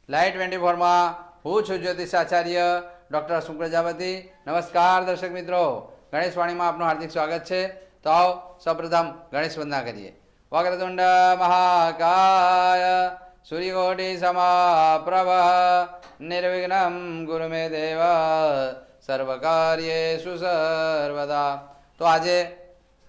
Live 24માં હું છું જ્યોતિષ આચાર્ય ડૉક્ટર સુખ પ્રજાપતિ. નમસ્કાર દર્શક મિત્રો, ગણેશ વાણીમાં આપનું હાર્દિક સ્વાગત છે. તો આવો સૌપ્રથમ ગણેશ વંદના કરીએ. વક્રતુંડ મહાકાય સૂર્યકોટિ સમાપ્રભ નિર્વિઘ્નમ ગુરુ મે દેવ સર્વકાર્યેષુ સર્વદા. તો આજે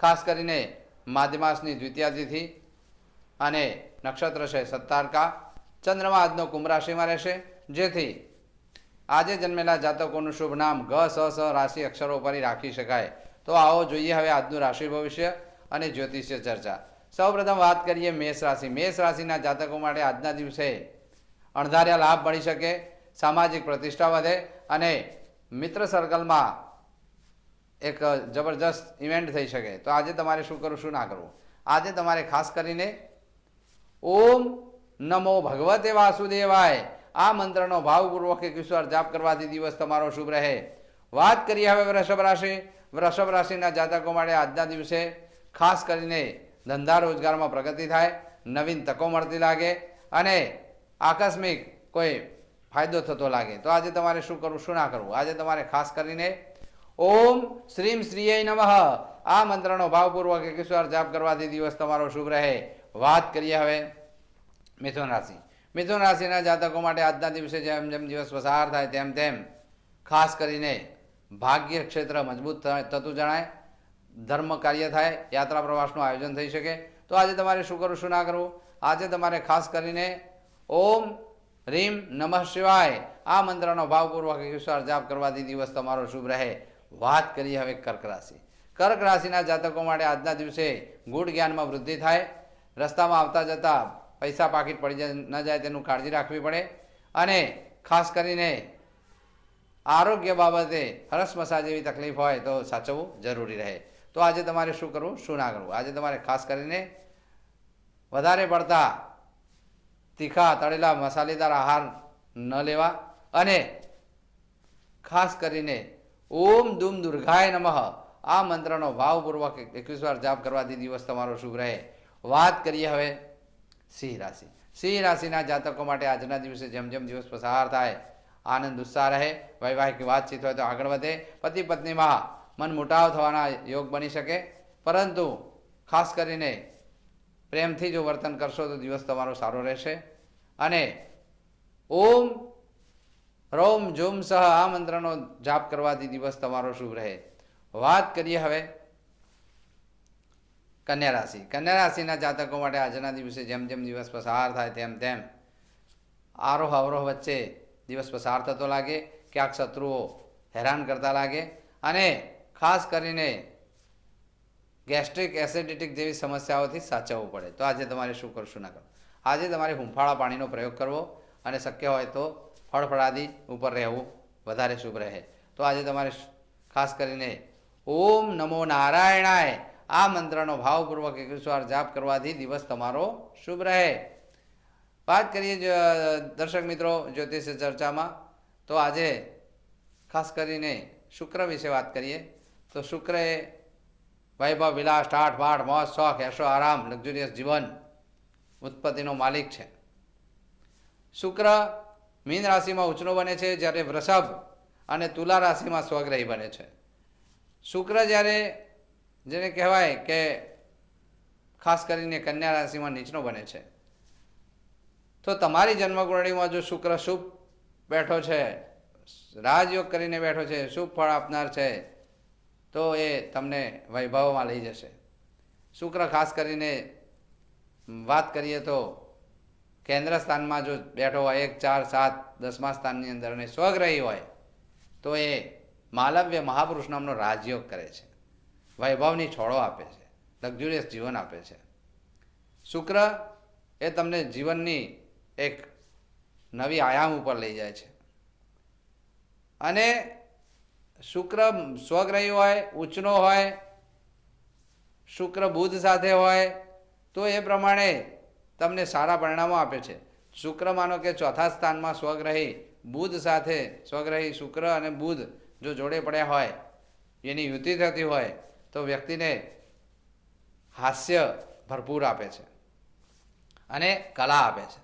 ખાસ કરીને માધ્યમાસની દ્વિતીયા તિથિ અને નક્ષત્ર છે સત્તારકા. ચંદ્રમા આજનો કુંભ રાશિમાં રહેશે, જેથી આજે જન્મેલા જાતકોનું શુભ નામ ગ સ સ રાશિ અક્ષરો પર રાખી શકાય. તો આવો જોઈએ હવે આજનું રાશિ ભવિષ્ય અને જ્યોતિષ્ય ચર્ચા. સૌપ્રથમ વાત કરીએ મેષ રાશિ. મેષ રાશિના જાતકો માટે આજના દિવસે અણધાર્યા લાભ મળી શકે, સામાજિક પ્રતિષ્ઠા વધે અને મિત્ર સર્કલમાં એક જબરજસ્ત ઇવેન્ટ થઈ શકે. તો આજે તમારે શું કરવું, શું ના કરવું. આજે તમારે ખાસ કરીને ઓમ નમો ભગવતે વાસુદેવાય આ મંત્રનો ભાવપૂર્વક 21 વાર જાપ કરવાથી દિવસ તમારો શુભ રહે. વાત કરીએ હવે વૃષભ રાશિ. વૃષભ રાશિના જાતકો માટે આજના દિવસે ખાસ કરીને ધંધા રોજગારમાં પ્રગતિ થાય, નવીન તકો મળતી લાગે અને આકસ્મિક કોઈ ફાયદો થતો લાગે. તો આજે તમારે શું કરવું, શું ના કરવું. આજે તમારે ખાસ કરીને ઓમ શ્રીમ શ્રીય નમઃ આ મંત્રનો ભાવપૂર્વક 21 વાર જાપ કરવાથી દિવસ તમારો શુભ રહે. વાત કરીએ હવે મિથુન રાશિ. મિથુન રાશિના જાતકો માટે આજના દિવસે જેમ જેમ દિવસ પસાર થાય તેમ તેમ ખાસ કરીને ભાગ્ય ક્ષેત્ર મજબૂત થતું જણાય, ધર્મ કાર્ય થાય, યાત્રા પ્રવાસનું આયોજન થઈ શકે. તો આજે તમારે શું કરવું, શું ના કરવું. આજે તમારે ખાસ કરીને ઓમ રીમ નમઃ શિવાય આ મંત્રનો ભાવપૂર્વક 21 વાર જાપ કરવાથી દિવસ તમારો શુભ રહે. વાત કરીએ હવે કર્ક રાશિ. કર્ક રાશિના જાતકો માટે આજના દિવસે ગૂઢ જ્ઞાનમાં વૃદ્ધિ થાય, રસ્તામાં આવતા જતા પૈસા પાકીટ પડી ન જાય તેનું કાળજી રાખવી પડે અને ખાસ કરીને આરોગ્ય બાબતે હરસ મસા જેવી તકલીફ હોય તો સાચવવું જરૂરી રહે. તો આજે તમારે શું કરવું, શું ના કરવું. આજે તમારે ખાસ કરીને વધારે પડતા તીખા તળેલા મસાલેદાર આહાર ન લેવા અને ખાસ કરીને ઓમ દુમ દુર્ગાય નમઃ આ મંત્રનો ભાવપૂર્વક 21 વાર જાપ કરવાથી દિવસ તમારો શુભ રહે. વાત કરીએ હવે સિંહ રાશિ. સિંહ રાશિના જાતકો માટે આજના દિવસે જેમ જેમ દિવસ પસાર થાય આનંદ ઉત્સાહ રહે, વૈવાહિક વાતચીત હોય તો આગળ વધે, પતિ પત્નીમાં મન મુટાવ થવાના યોગ બની શકે, પરંતુ ખાસ કરીને પ્રેમથી જો વર્તન કરશો તો દિવસ તમારો સારો રહેશે. અને ઓમ રોમ જોમ સહ આ મંત્રનો જાપ કરવાથી દિવસ તમારો શુભ રહે. વાત કરીએ હવે કન્યા રાશિ. કન્યા રાશિના જાતકો માટે આજના દિવસે જેમ જેમ દિવસ પસાર થાય તેમ તેમ આરોહ અવરોહ વચ્ચે દિવસ પસાર થતો લાગે, ક્યાંક શત્રુઓ હેરાન કરતા લાગે અને ખાસ કરીને ગેસ્ટ્રિક એસિડિટી જેવી સમસ્યાઓથી સાચવવું પડે. તો આજે તમારે શું કરવું, શું ના કરવું. આજે તમારે હુંફાળા પાણીનો પ્રયોગ કરવો અને શક્ય હોય તો ફળફળાદી ઉપર રહેવું વધારે શુભ રહે. તો આજે તમારે ખાસ કરીને ઓમ નમો નારાયણાય આ મંત્રનો ભાવપૂર્વક 21 વાર જાપ કરવાથી દિવસ તમારો શુભ રહે. વાત કરીએ દર્શક મિત્રો જ્યોતિષ ચર્ચામાં. તો આજે ખાસ કરીને શુક્ર વિશે વાત કરીએ. તો શુક્ર એ વૈભવ વિલાસ ઠાઠ બાઠ મોજ શોખ એશો આરામ લક્ઝુરિયસ જીવન ઉત્પત્તિનો માલિક છે. શુક્ર મીન રાશિમાં ઉચનો બને છે, જ્યારે વૃષભ અને તુલા રાશિમાં સ્વગ્રહી બને છે. શુક્ર જ્યારે જેને કહેવાય કે ખાસ કરીને કન્યા રાશિમાં નીચનો બને છે, તો તમારી જન્મકુંડળીમાં જો શુક્ર શુભ બેઠો છે, રાજયોગ કરીને બેઠો છે, શુભ ફળ આપનાર છે, તો એ તમને વૈભવમાં લઈ જશે. શુક્ર ખાસ કરીને વાત કરીએ તો કેન્દ્ર સ્થાનમાં જો બેઠો હોય 1, 4, 7, 10મા સ્થાનની અંદર અને સ્વગ્રહી હોય તો એ માલવ્ય મહાપુરુષ નામનો રાજયોગ કરે છે, વૈભવની છોડો આપે છે, લક્ઝુરિયસ જીવન આપે છે. શુક્ર એ તમને જીવનની એક નવી આયામ ઉપર લઈ જાય છે. અને શુક્ર સ્વગ્રહી હોય, ઉચ્ચનો હોય, શુક્ર બુધ સાથે હોય તો એ પ્રમાણે તમને સારા પરિણામો આપે છે. શુક્ર માનો કે ચોથા સ્થાનમાં સ્વગ્રહી બુધ સાથે, સ્વગ્રહી શુક્ર અને બુધ જો જોડે પડ્યા હોય, એની યુતિ થતી હોય તો વ્યક્તિને હાસ્ય ભરપૂર આપે છે અને કલા આપે છે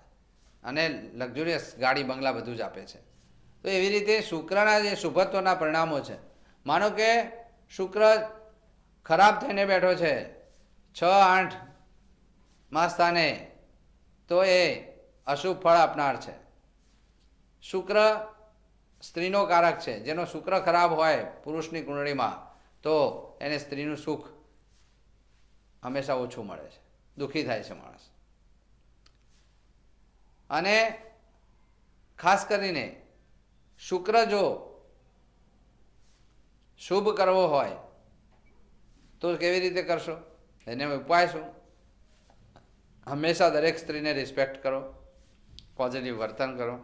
અને લક્ઝુરિયસ ગાડી બંગલા બધું જ આપે છે. તો એવી રીતે શુક્રના જે શુભત્વના પરિણામો છે, માનો કે શુક્ર ખરાબ થઈને બેઠો છે 6-8 સ્થાને, તો એ અશુભ ફળ આપનાર છે. શુક્ર સ્ત્રીનો કારક છે. જેનો શુક્ર ખરાબ હોય પુરુષની કુંડળીમાં તો એને સ્ત્રીનું સુખ હંમેશા ઓછું મળે છે, દુઃખી થાય છે માણસ. અને ખાસ કરીને શુક્ર જો શુભ કરવો હોય તો કેવી રીતે કરશો? એને ઉપાય શું? હંમેશા દરેક સ્ત્રીને રિસ્પેક્ટ કરો, પોઝિટિવ વર્તન કરો,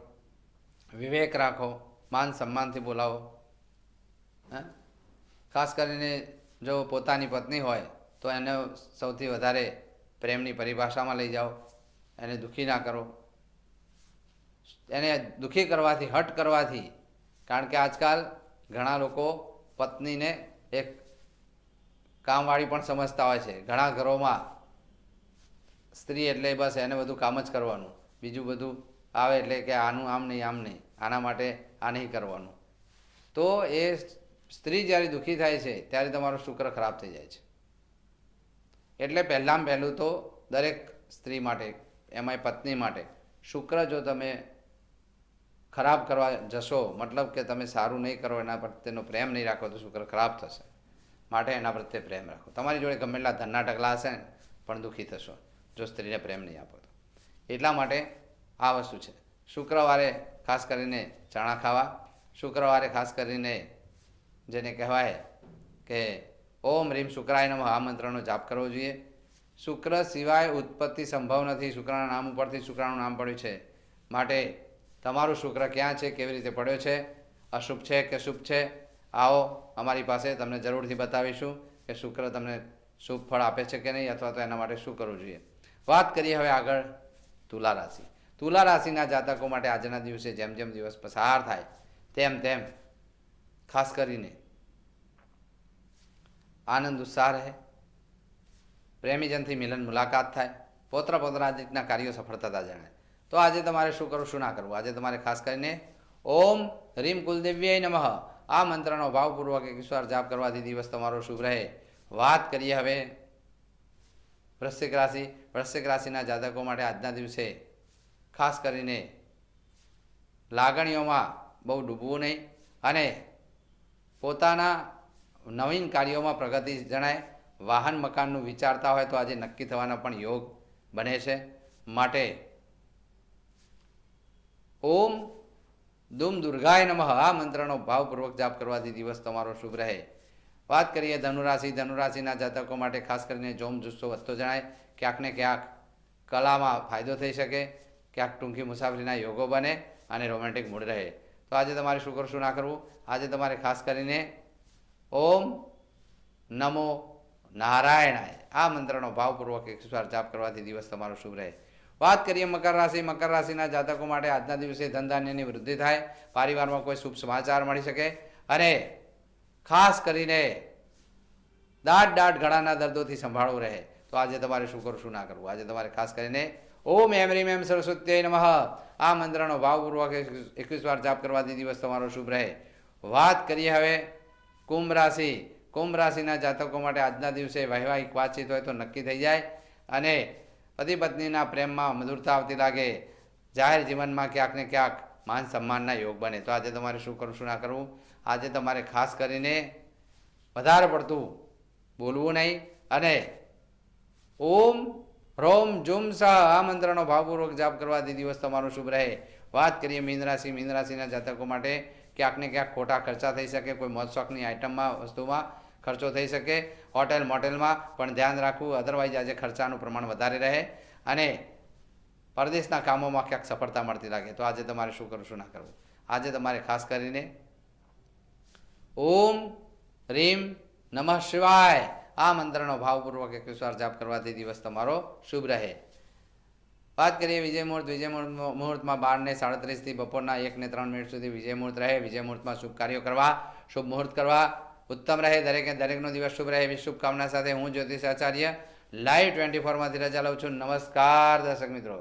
વિવેક રાખો, માન સન્માનથી બોલાવો. હા, ખાસ કરીને જો પોતાની પત્ની હોય તો એને સૌથી વધારે પ્રેમની પરિભાષામાં લઈ જાઓ, એને દુઃખી ના કરો. એને દુઃખી કરવાથી, હટ કરવાથી, કારણ કે આજકાલ ઘણા લોકો પત્નીને એક કામવાળી પણ સમજતા હોય છે. ઘણા ઘરોમાં સ્ત્રી એટલે બસ એને બધું કામ જ કરવાનું, બીજું બધું આવે એટલે કે આનું આમ નહીં, આમ નહીં, આના માટે આ નહીં કરવાનું. તો એ સ્ત્રી જ્યારે દુઃખી થાય છે ત્યારે તમારો શુક્ર ખરાબ થઈ જાય છે. એટલે પહેલાં પહેલું તો દરેક સ્ત્રી માટે, એમાંય પત્ની માટે, શુક્ર જો તમે ખરાબ કરવા જશો, મતલબ કે તમે સારું નહીં કરો, એના પ્રત્યેનો પ્રેમ નહીં રાખો તો શુક્ર ખરાબ થશે. માટે એના પ્રત્યે પ્રેમ રાખો. તમારી જોડે ગમે એટલા ધનના ઢગલા હશે ને પણ દુઃખી થશો જો સ્ત્રીને પ્રેમ નહીં આપો તો. એટલા માટે આ વસ્તુ છે. શુક્રવારે ખાસ કરીને ચણા ખાવા, શુક્રવારે ખાસ કરીને જેને કહેવાય કે ઓમ રીમ શુક્રાય નમઃ આ મંત્રનો જાપ કરવો જોઈએ. શુક્ર સિવાય ઉત્પત્તિ સંભવ નથી. શુક્રના નામ ઉપરથી શુક્રનું નામ પડ્યું છે. માટે તમારું શુક્ર ક્યાં છે, કેવી રીતે પડ્યો છે, અશુભ છે કે શુભ છે, આવો અમારી પાસે, તમને જરૂરથી બતાવીશું કે શુક્ર તમને શુભ ફળ આપે છે કે નહીં, અથવા તો એના માટે શું કરવું જોઈએ. વાત કરીએ હવે આગળ તુલા રાશિ. તુલા રાશિના જાતકો માટે આજના દિવસે જેમ જેમ દિવસ પસાર થાય તેમ તેમ ખાસ કરીને આનંદ ઉત્સાહ રહે, પ્રેમીજનથી મિલન મુલાકાત થાય, પૌત્ર પૌત્રાદિકના કાર્યો સફળતા જણાય. તો આજે તમારે શું કરવું, શું ના કરવું? આજે તમારે ખાસ કરીને ઓમ રીમ કુલદેવ્યાય નમઃ આ મંત્રનો ભાવપૂર્વક 21 વાર જાપ કરવાથી દિવસ તમારો શુભ રહે. વાત કરીએ હવે વૃશ્ચિક રાશિ. વૃશ્ચિક રાશિના જાતકો માટે આજના દિવસે ખાસ કરીને લાગણીઓમાં બહુ ડૂબવું નહીં અને પોતાના નવીન કાર્યોમાં પ્રગતિ જણાય. વાહન મકાનનું વિચારતા હોય તો આજે નક્કી થવાના પણ યોગ બને છે. માટે ઓમ દુમ દુર્ગાય નમઃ આ મંત્રનો ભાવપૂર્વક જાપ કરવાથી દિવસ તમારો શુભ રહે. વાત કરીએ ધનુરાશિ. ધનુરાશિના જાતકો માટે ખાસ કરીને જોમ જુસ્સો વધતો જણાય. ક્યાંક ને ક્યાંક કલામાં ફાયદો થઈ શકે, ક્યાંક ટૂંકી મુસાફરીના યોગો બને અને રોમેન્ટિક મૂડ રહે. તો આજે તમારે શું કરવું, શું ના કરવું? આજે તમારે ખાસ કરીને ઓમ નમો નારાયણાય આ મંત્રનો ભાવપૂર્વક 21 વાર જાપ કરવાથી દિવસ તમારો શુભ રહે. વાત કરીએ મકર રાશિ. મકર રાશિના જાતકો માટે આજના દિવસે ધનધાન્યની વૃદ્ધિ થાય, પરિવારમાં કોઈ શુભ સમાચાર મળી શકે અને ખાસ કરીને દાઢ ગળાના દર્દોથી સંભાળવું રહે. તો આજે તમારે શું કરવું, શું ના કરવું? આજે તમારે ખાસ કરીને ઓમ એમ રીમ એમ સરસ્વત્યાય નમઃ આ મંત્રનો ભાવપૂર્વક 21 વાર જાપ કરવાથી દિવસ તમારો શુભ રહે. વાત કરીએ હવે કુંભ રાશિ. કુંભ રાશિના જાતકો માટે આજના દિવસે વૈવાહિક વાતચીત હોય તો નક્કી થઈ જાય અને પતિ પત્નીના પ્રેમમાં મધુરતા આવતી લાગે. જાહેર જીવનમાં ક્યાંક ને ક્યાંક માન સન્માનના યોગ બને. તો આજે તમારે શું કરવું, શું ના કરવું? આજે તમારે ખાસ કરીને વધારે પડતું બોલવું નહીં અને ઓમ રોમ જુમ સહ આ મંત્રનો ભાવપૂર્વક જાપ કરવાથી દિવસ તમારો શુભ રહે. વાત કરીએ મીન રાશિ. મીન રાશિના જાતકો માટે ક્યાંક ને ક્યાંક ખોટા ખર્ચા થઈ શકે. કોઈ મોજ શોખની આઇટમમાં, વસ્તુમાં ખર્ચો થઈ શકે. હોટેલ મોટેલમાં પણ ધ્યાન રાખવું, અધરવાઇઝ આજે ખર્ચાનું પ્રમાણ વધારે રહે અને પરદેશના કામોમાં ક્યાંક સફળતા મળતી લાગે. તો આજે તમારે શું કરવું, શું ના કરવું? આજે તમારે ખાસ કરીને ઓમ રીમ નમઃ શિવાય આ મંત્રનો ભાવપૂર્વક 21 વાર જાપ કરવાથી દિવસ તમારો શુભ રહે. વાત કરીએ વિજય મુહૂર્ત. વિજય મુહૂર્તમાં 12:37 થી બપોરના 1:03 સુધી વિજય મુહૂર્ત રહે. વિજય મુહૂર્તમાં શુભ કાર્યો કરવા, શુભ મુહૂર્ત કરવા ઉત્તમ રહે. દરેકનો દિવસ શુભ રહે એવી શુભકામના સાથે હું જ્યોતિષ આચાર્ય લાઈવ 24 માંથી રજા લઉં છું. નમસ્કાર દર્શક મિત્રો.